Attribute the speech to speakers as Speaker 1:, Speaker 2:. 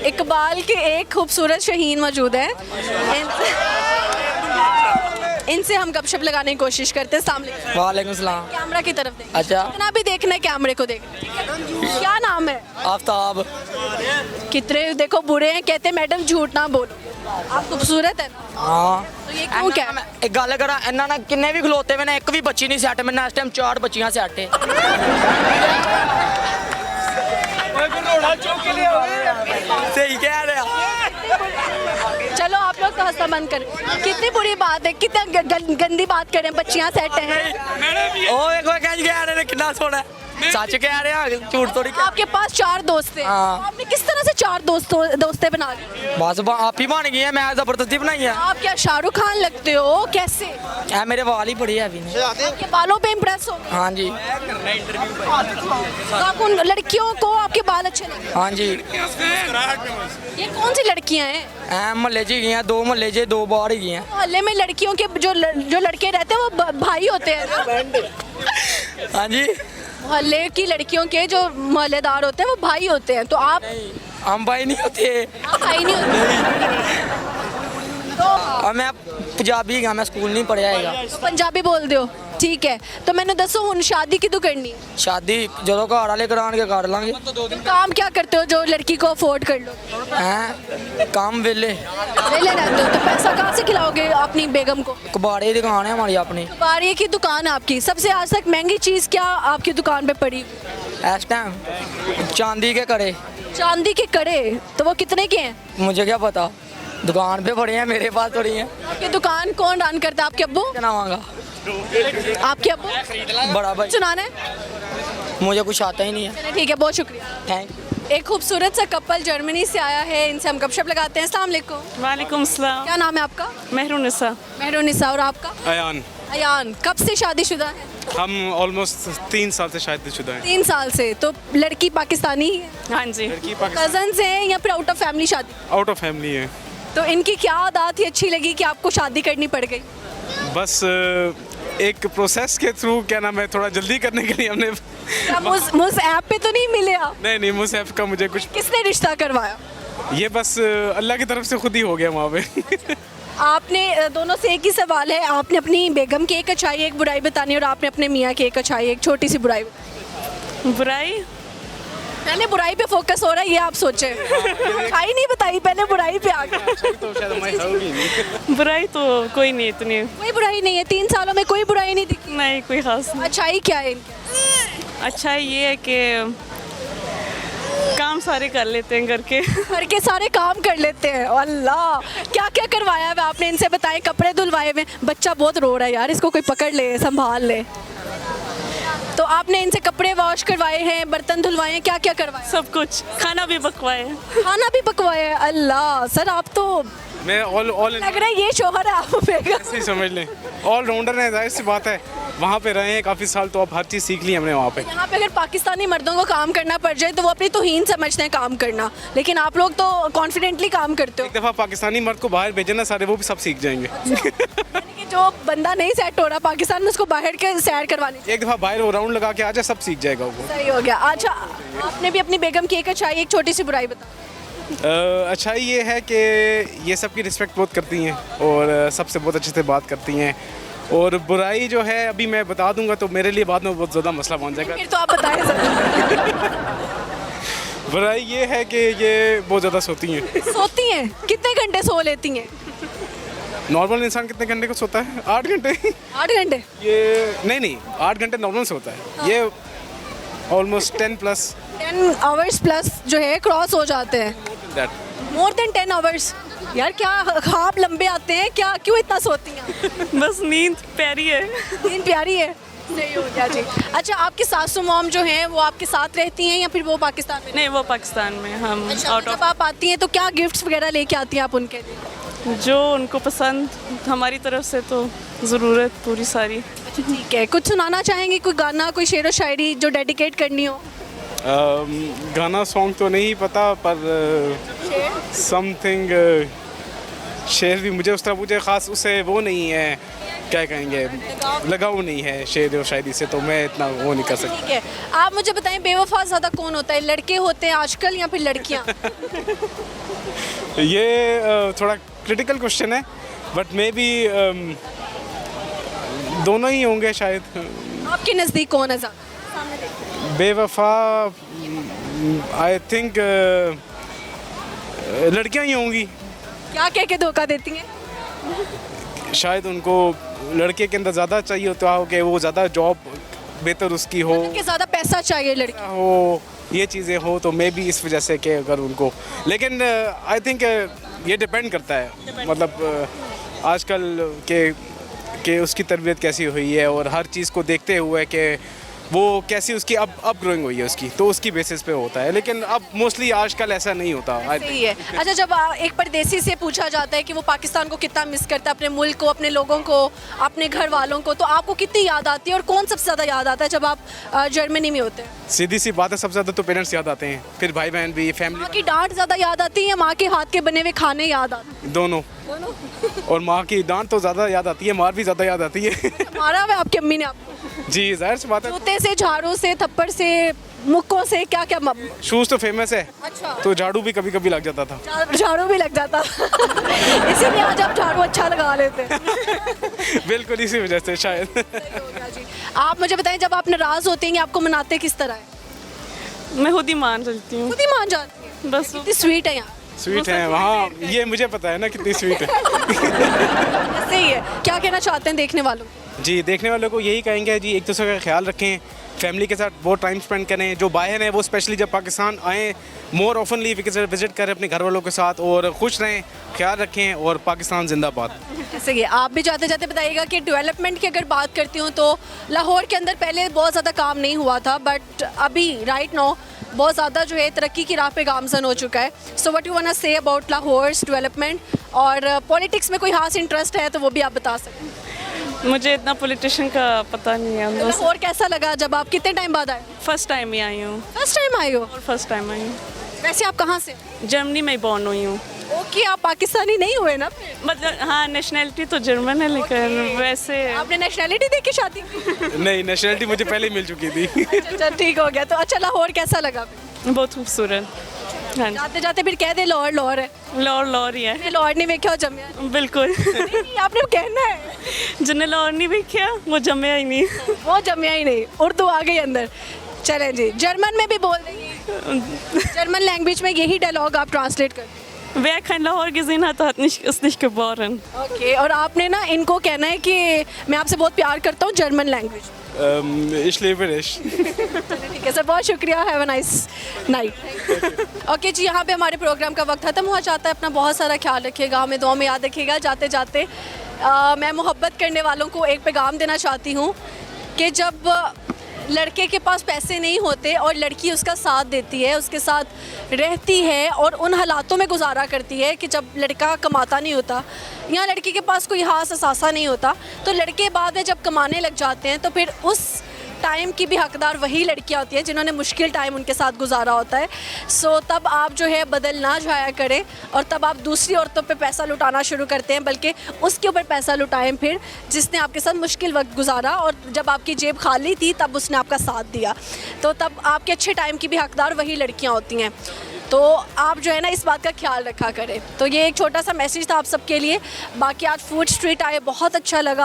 Speaker 1: इकबाल के एक खूबसूरत शहीन मौजूद है, इनसे हम गपशप लगाने की कोशिश करते हैं। सामने
Speaker 2: वालेकुम सलाम।
Speaker 1: कैमरा की तरफ देखें।
Speaker 2: अच्छा।
Speaker 1: इतना भी देखना है, कैमरे को देखना। क्या नाम है?
Speaker 2: आफ्ताब।
Speaker 1: कितने देखो बुरे हैं, कहते हैं मैडम झूठ ना बोलो। आप खूबसूरत है ना,
Speaker 2: हाँ
Speaker 1: तो ये क्यों क्या है?
Speaker 2: एक गल करा, इन्हों ने किन्ने भी खलोते मैंने एक भी बच्ची नहीं सैट, मैंने इस टाइम 4 बच्चियां सैट है। सही कह रहे हो।
Speaker 1: चलो आप लोग तो हंसना बंद करें। कितनी बुरी बात है, कितनी गंदी बात करें, बच्चियां सेट हैं।
Speaker 2: ओ देखो कह रहे हैं कितना सोना है, सच कह रहे हैं, झूठ थोड़ी कह।
Speaker 1: आपके पास 4 दोस्त हैं,
Speaker 2: हाँ।
Speaker 1: आपने किस तरह से 4 दोस्तें बना ली?
Speaker 2: बस आप ही बन गई है, मैं जबरदस्ती बनाई है।
Speaker 1: आप क्या शाहरुख खान लगते हो? कैसे?
Speaker 2: मेरे वाल ही बड़ी है अभी नहीं।
Speaker 1: आपके बालों पे इम्प्रेस हो?
Speaker 2: हाँ जी।
Speaker 1: तो आप उन लड़कियों को आपके बाल अच्छे लगे?
Speaker 2: हाँ जी।
Speaker 1: ये कौन सी लड़कियां हैं?
Speaker 2: मोहल्ले च गई हैं, 2 मोहल्ले च 2 बाहर ही गई हैं।
Speaker 1: मोहल्ले में लड़कियों के जो लड़के रहते हैं वो भाई होते हैं ना?
Speaker 2: हाँ जी।
Speaker 1: मोहल्ले की लड़कियों के जो मोहल्लेदार होते हैं वो भाई होते हैं, तो आप
Speaker 2: हम भाई नहीं होते।
Speaker 1: आप भाई नहीं होते?
Speaker 2: अब मैं पंजाबी हाँ, मैं स्कूल नहीं पढ़िया हैगा।
Speaker 1: तो पंजाबी बोल दो, ठीक है। तो मैंने दसो हुन शादी कितों करनी है?
Speaker 2: शादी जो घर वाले कराने कर लांगे।
Speaker 1: तो काम क्या करते हो जो लड़की को अफोर्ड कर लो?
Speaker 2: हैं काम वेले
Speaker 1: वेले रहते हो, तो पैसा कहाँ से खिलाओगे अपनी बेगम को?
Speaker 2: कबाड़े की दुकान है हमारी अपनी।
Speaker 1: बारिये की दुकान है आपकी। सबसे आज तक महंगी चीज़ क्या आपकी दुकान पे पड़ी?
Speaker 2: इस टाइम चांदी के कड़े।
Speaker 1: चांदी के कड़े? तो वो कितने के हैं?
Speaker 2: मुझे क्या पता, दुकान पे पड़े हैं, मेरे पास थोड़ी हैं।
Speaker 1: आपकी दुकान कौन रन करता है? आपके अब्बू?
Speaker 2: क्या नामांगा
Speaker 1: आपके अब्बू?
Speaker 2: बड़ा भाई।
Speaker 1: सुनाना है?
Speaker 2: मुझे कुछ आता ही नहीं है।
Speaker 1: चलिए ठीक है, बहुत शुक्रिया।
Speaker 2: थैंक।
Speaker 1: एक खूबसूरत सा कपल जर्मनी से आया है, इनसे हम गपशप लगाते हैं। अस्सलाम वालेकुम।
Speaker 3: वालेकुम सलाम।
Speaker 1: क्या नाम है आपका?
Speaker 3: मेहरुनिसा।
Speaker 1: मेहरुनिसा। और आपका?
Speaker 4: अयान।
Speaker 1: अयान। कब से शादीशुदा है?
Speaker 4: हम ऑलमोस्ट 3 साल से शादीशुदा हैं।
Speaker 1: 3 साल से। तो लड़की पाकिस्तानी ही है?
Speaker 3: हाँ जी।
Speaker 4: लड़की पाकिस्तान
Speaker 1: कजन्स हैं या फिर आउट ऑफ फैमिली शादी?
Speaker 4: आउट ऑफ फैमिली है।
Speaker 1: तो इनकी क्या आदत ही अच्छी लगी कि आपको शादी करनी पड़ गई?
Speaker 4: बस एक प्रोसेस के थ्रू क्या नाम है, थोड़ा जल्दी करने के लिए हमने
Speaker 1: क्या मुझ ऐप पे तो नहीं मिले आप?
Speaker 4: नहीं मुसैफ का मुझे कुछ,
Speaker 1: किसने रिश्ता करवाया?
Speaker 4: ये बस अल्लाह की तरफ से खुद ही हो गया वहाँ पे।
Speaker 1: आपने दोनों से एक ही सवाल है, आपने अपनी बेगम की एक अच्छाई एक बुराई बतानी है और आपने अपने मियाँ की एक अच्छाई एक छोटी सी बुराई बतानी।
Speaker 3: बुराई?
Speaker 1: पहले बुराई पे फोकस हो रहा है, ये आप सोचे। अच्छाई नहीं बताई, पहले बुराई पे आ गया।
Speaker 4: तो शायद हमारी होगी नहीं।
Speaker 3: बुराई तो कोई नहीं इतनी।
Speaker 1: कोई बुराई नहीं है, 3 सालों में कोई बुराई नहीं दिखी।
Speaker 3: नहीं कोई खास नहीं।
Speaker 1: अच्छाई क्या है इनकी?
Speaker 3: अच्छा ये है कि काम सारे कर लेते हैं घर के।
Speaker 1: घर के सारे काम कर लेते हैं। अल्लाह, क्या क्या करवाया है आपने इनसे? बताएं। कपड़े धुलवाए हुए? बच्चा बहुत रो रहा है यार, इसको कोई पकड़ ले, संभाल ले। तो आपने इनसे कपड़े वॉश करवाए हैं, बर्तन धुलवाए हैं, क्या क्या करवाया?
Speaker 3: सब कुछ। खाना भी पकवाए हैं।
Speaker 1: खाना भी पकवाया है? अल्लाह सर, आप तो
Speaker 4: मैं ऑल
Speaker 1: लग रहा है ये शोहर है आप बेगम।
Speaker 4: ऐसे ही समझ लें, ऑल राउंडर है, जाहिर सी बात है। वहाँ पे रहे हैं काफ़ी साल, तो अब हर चीज़ सीख ली हमने वहाँ पे।
Speaker 1: यहाँ पे अगर पाकिस्तानी मर्दों को काम करना पड़ जाए तो वो अपनी तौहीन समझते हैं काम करना, लेकिन आप लोग तो कॉन्फिडेंटली काम करते हो।
Speaker 4: एक दफ़ा पाकिस्तानी मर्द को बाहर भेजना, सारे वो भी सब सीख जाएंगे।
Speaker 1: यानी कि जो बंदा नहीं सेट हो रहा पाकिस्तान में, उसको बाहर के सैर करवानी चाहिए।
Speaker 4: एक दफ़ा बाहर वो राउंड लगा के आ जाए, सब सीख जाएगा वो।
Speaker 1: सही हो गया। अच्छा, आपने भी अपनी बेगम की एक अच्छाई एक छोटी सी बुराई बता।
Speaker 4: अच्छाई ये है कि ये सबकी रिस्पेक्ट बहुत करती हैं और सबसे बहुत अच्छे से बात करती हैं। और बुराई जो है अभी मैं बता दूंगा तो मेरे लिए बाद में बहुत ज़्यादा मसला बन जाएगा।
Speaker 1: फिर तो आप बताएं जरा।
Speaker 4: बुराई ये है कि ये बहुत ज़्यादा सोती हैं।
Speaker 1: सोती हैं? कितने घंटे सो लेती हैं?
Speaker 4: नॉर्मल इंसान कितने घंटे को सोता है? 8 घंटे।
Speaker 1: 8 घंटे?
Speaker 4: ये नहीं 8 घंटे नॉर्मल सोता है। ये ऑलमोस्ट 10 प्लस
Speaker 1: 10 आवर्स प्लस जो है क्रॉस हो जाते हैं।
Speaker 4: दैट।
Speaker 1: More than 10 hours? यार क्या ख्वाब लंबे आते हैं क्या? क्यों इतना सोती हैं?
Speaker 3: बस नींद प्यारी है।
Speaker 1: नींद प्यारी है। सही हो गया जी। अच्छा, आपकी सासू मॉम जो हैं वो आपके साथ रहती हैं या फिर वो पाकिस्तान में?
Speaker 3: नहीं वो पाकिस्तान में। हम
Speaker 1: अच्छा,
Speaker 3: आउट
Speaker 1: जब
Speaker 3: ऑफ।
Speaker 1: आप आती हैं तो क्या गिफ्ट्स वगैरह लेके आती हैं आप उनके लिए?
Speaker 3: जो उनको पसंद, हमारी तरफ से तो ज़रूरत पूरी सारी।
Speaker 1: अच्छा ठीक है, कुछ सुनाना चाहेंगे? कोई गाना, कोई शेरो शायरी जो डेडिकेट करनी हो?
Speaker 4: गाना सॉन्ग तो नहीं पता, पर समथिंग शेर भी मुझे उस तरह मुझे ख़ास उससे वो नहीं है, क्या कहेंगे, लगाव नहीं है शेर और शायरी से, तो मैं इतना वो नहीं कर सकता।
Speaker 1: ठीक है, आप मुझे बताएं बेवफा ज़्यादा कौन होता है, लड़के होते हैं आजकल या फिर लड़कियाँ?
Speaker 4: ये थोड़ा क्रिटिकल क्वेश्चन है, बट मे बी दोनों ही होंगे शायद।
Speaker 1: आपके नज़दीक कौन है ज़्यादा?
Speaker 4: बेवफा आई थिंक लड़कियां ही होंगी।
Speaker 1: क्या कह के धोखा देती हैं?
Speaker 4: शायद उनको लड़के के अंदर ज़्यादा चाहिए होता हो कि वो ज़्यादा जॉब बेहतर उसकी हो,
Speaker 1: कि ज़्यादा पैसा चाहिए लड़की?
Speaker 4: हो ये चीज़ें हो, तो मे बी इस वजह से कि अगर उनको, लेकिन आई थिंक ये डिपेंड करता है, मतलब आजकल के उसकी तरबियत कैसी हुई है और हर चीज़ को देखते हुए कि वो कैसी उसकी अब ग्रोइंग हुई है उसकी, तो उसकी बेसिस पे होता है। लेकिन अब मोस्टली आजकल ऐसा नहीं होता।
Speaker 1: सही है। अच्छा, जब एक परदेसी से पूछा जाता है कि वो पाकिस्तान को कितना मिस करता है, अपने मुल्क को, अपने लोगों को, अपने घर वालों को, तो आपको कितनी याद आती है और कौन सबसे ज़्यादा याद आता है जब आप जर्मनी में होते हैं?
Speaker 4: सीधी सी बात है, सबसे ज़्यादा तो पेरेंट्स याद आते हैं, फिर भाई बहन भी,
Speaker 1: माँ
Speaker 4: फैमिली,
Speaker 1: की डांट ज़्यादा याद आती है या माँ के हाथ के बने हुए खाने याद आते हैं?
Speaker 4: दोनों। और माँ की डांट तो ज़्यादा याद आती है, मार भी ज़्यादा याद आती है।
Speaker 1: मारा हुआ है आपकी अम्मी ने आपको?
Speaker 4: जी जाहिर सी बात है।
Speaker 1: जूते से, झाड़ू से, थप्पड़ से, मुक्कों से, क्या क्या
Speaker 4: शूज़ तो फेमस है,
Speaker 1: अच्छा,
Speaker 4: तो झाड़ू भी कभी कभी लग जाता था।
Speaker 1: झाड़ू भी लग जाता इसीलिए आज आप झाड़ू अच्छा लगा लेते हैं।
Speaker 4: बिल्कुल इसी वजह से शायद।
Speaker 1: सही हो गया जी। आप मुझे बताएं, जब आप नाराज़ होते हैं आपको मनाते किस तरह है?
Speaker 3: मैं खुद ही मान लेती हूँ,
Speaker 1: खुद ही मान जाती है?
Speaker 3: बस
Speaker 1: कितनी स्वीट है यहाँ।
Speaker 4: स्वीट है वहाँ, ये मुझे पता है ना कितनी स्वीट है।
Speaker 1: सही है। क्या कहना चाहते हैं देखने वालों को?
Speaker 4: जी, देखने वालों को यही कहेंगे जी, एक दूसरे का ख्याल रखें, फैमिली के साथ बहुत टाइम स्पेंड करें। जो बाहर हैं वो स्पेशली जब पाकिस्तान आएँ, मोर ऑफनली विजिट करें अपने घर वालों के साथ, और खुश रहें, ख्याल रखें, और पाकिस्तान जिंदाबाद।
Speaker 1: सही है। आप भी जाते जाते बताइएगा कि डेवलपमेंट की अगर बात करती हूँ तो लाहौर के अंदर पहले बहुत ज़्यादा काम नहीं हुआ था, बट अभी राइट नाउ बहुत ज़्यादा जो है तरक्की की राह पे गामजन हो चुका है। So what you want to say about Lahore's development, और पॉलिटिक्स में कोई खास इंटरेस्ट है तो वो भी आप बता सकते हैं।
Speaker 3: मुझे इतना पॉलिटिशियन का पता नहीं है। बस
Speaker 1: लाहौर कैसा लगा जब आप कितने टाइम बाद आए?
Speaker 3: फर्स्ट टाइम ही आई हूँ।
Speaker 1: फर्स्ट टाइम आए हो?
Speaker 3: और फर्स्ट टाइम आई हूँ।
Speaker 1: वैसे आप कहाँ से?
Speaker 3: जर्मनी में बॉर्न हुई हूँ।
Speaker 1: ओके, आप पाकिस्तानी नहीं हुए ना फिर?
Speaker 3: मतलब हाँ, नेशनैलिटी तो जर्मन है, लेकिन वैसे
Speaker 1: आपने नेशनैलिटी देख के शादी की?
Speaker 4: नहीं, नेशनलिटी मुझे पहले ही मिल चुकी थी।
Speaker 1: अच्छा, ठीक हो गया। तो अच्छा, लाहौर कैसा लगा फिर?
Speaker 3: बहुत खूबसूरत। हाँ जी,
Speaker 1: जाते जाते फिर कह दे लाहौर लाहौर है।
Speaker 3: लाहौर ही है।
Speaker 1: मैंने लाहौर नहीं देखा जमिया।
Speaker 3: बिल्कुल।
Speaker 1: नहीं, आपने वो कहना है।
Speaker 3: जिन्हें लाहौर नहीं देखा वो जमे ही नहीं।
Speaker 1: वो जमिया ही नहीं, उर्दू आ गई अंदर। चलें जी, जर्मन में भी बोल देंगे। जर्मन लैंग्वेज में यही डायलॉग आप ट्रांसलेट कर।
Speaker 3: Wer kein Lahore gesehen hat, ist nicht geboren.
Speaker 1: Okay, और आपने ना इनको कहना है कि मैं आपसे बहुत प्यार करता हूँ German language.
Speaker 4: Ich liebe dich।
Speaker 1: ठीक है सर, बहुत शुक्रिया, have a nice night. Okay जी, यहाँ पे हमारे प्रोग्राम का वक्त खत्म हुआ जाता है। अपना बहुत सारा ख्याल रखिएगा, हमें दुआ में याद रखिएगा। जाते जाते मैं मोहब्बत करने वालों को एक पैगाम देना चाहती हूँ कि जब लड़के के पास पैसे नहीं होते और लड़की उसका साथ देती है, उसके साथ रहती है और उन हालातों में गुजारा करती है कि जब लड़का कमाता नहीं होता या लड़की के पास कोई हाथ असासा नहीं होता, तो लड़के बाद में जब कमाने लग जाते हैं तो फिर उस टाइम की भी हकदार वही लड़कियां होती हैं जिन्होंने मुश्किल टाइम उनके साथ गुजारा होता है। सो तब आप जो है बदल ना जाया करें और तब आप दूसरी औरतों पे पैसा लुटाना शुरू करते हैं, बल्कि उसके ऊपर पैसा लुटाएं फिर जिसने आपके साथ मुश्किल वक्त गुजारा और जब आपकी जेब खाली थी तब उसने आपका साथ दिया। तो तब आपके अच्छे टाइम की भी हकदार वही लड़कियाँ होती हैं। तो आप जो है ना इस बात का ख्याल रखा करें। तो ये एक छोटा सा मैसेज था आप सबके लिए। बाकी आज फूड स्ट्रीट आए, बहुत अच्छा लगा।